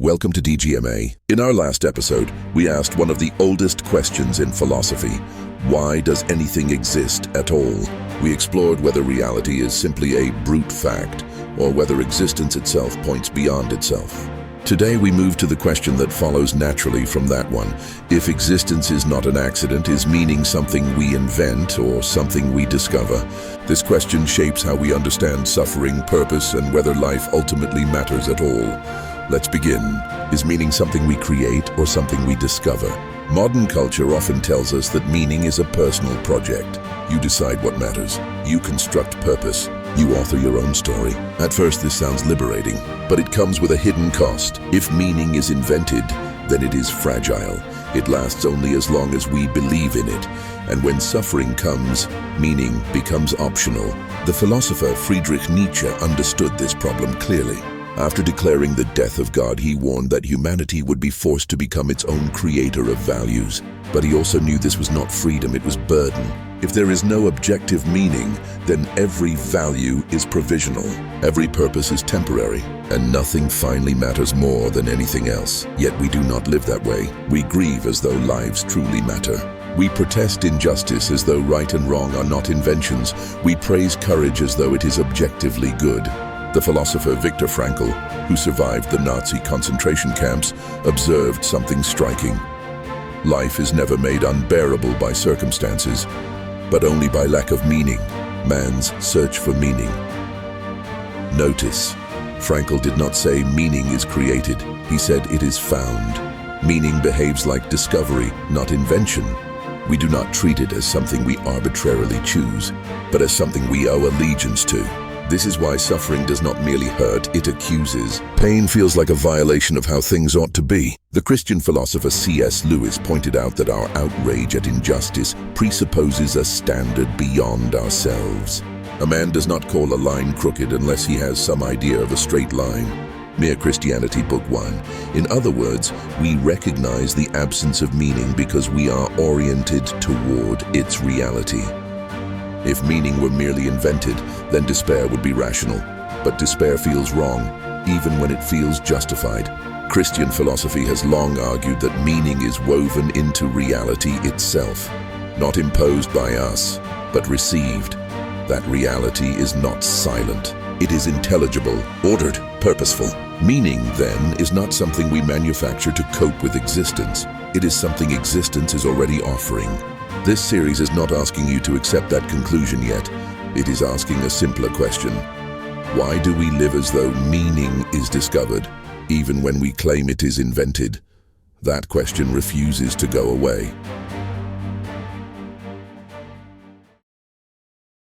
Welcome to DGMA. In our last episode, we asked one of the oldest questions in philosophy. Why does anything exist at all? We explored whether reality is simply a brute fact, or whether existence itself points beyond itself. Today we move to the question that follows naturally from that one. If existence is not an accident, is meaning something we invent or something we discover? This question shapes how we understand suffering, purpose, and whether life ultimately matters at all. Let's begin. Is meaning something we create or something we discover? Modern culture often tells us that meaning is a personal project. You decide what matters. You construct purpose. You author your own story. At first, this sounds liberating, but it comes with a hidden cost. If meaning is invented, then it is fragile. It lasts only as long as we believe in it. And when suffering comes, meaning becomes optional. The philosopher Friedrich Nietzsche understood this problem clearly. After declaring the death of God, he warned that humanity would be forced to become its own creator of values. But he also knew this was not freedom, it was burden. If there is no objective meaning, then every value is provisional. Every purpose is temporary, and nothing finally matters more than anything else. Yet we do not live that way. We grieve as though lives truly matter. We protest injustice as though right and wrong are not inventions. We praise courage as though it is objectively good. The philosopher Viktor Frankl, who survived the Nazi concentration camps, observed something striking. Life is never made unbearable by circumstances, but only by lack of meaning, man's search for meaning. Notice, Frankl did not say meaning is created, he said it is found. Meaning behaves like discovery, not invention. We do not treat it as something we arbitrarily choose, but as something we owe allegiance to. This is why suffering does not merely hurt, it accuses. Pain feels like a violation of how things ought to be. The Christian philosopher C.S. Lewis pointed out that our outrage at injustice presupposes a standard beyond ourselves. A man does not call a line crooked unless he has some idea of a straight line. Mere Christianity, Book 1. In other words, we recognize the absence of meaning because we are oriented toward its reality. If meaning were merely invented, then despair would be rational. But despair feels wrong, even when it feels justified. Christian philosophy has long argued that meaning is woven into reality itself, not imposed by us, but received. That reality is not silent. It is intelligible, ordered, purposeful. Meaning, then, is not something we manufacture to cope with existence. It is something existence is already offering. This series is not asking you to accept that conclusion yet. It is asking a simpler question. Why do we live as though meaning is discovered, even when we claim it is invented? That question refuses to go away.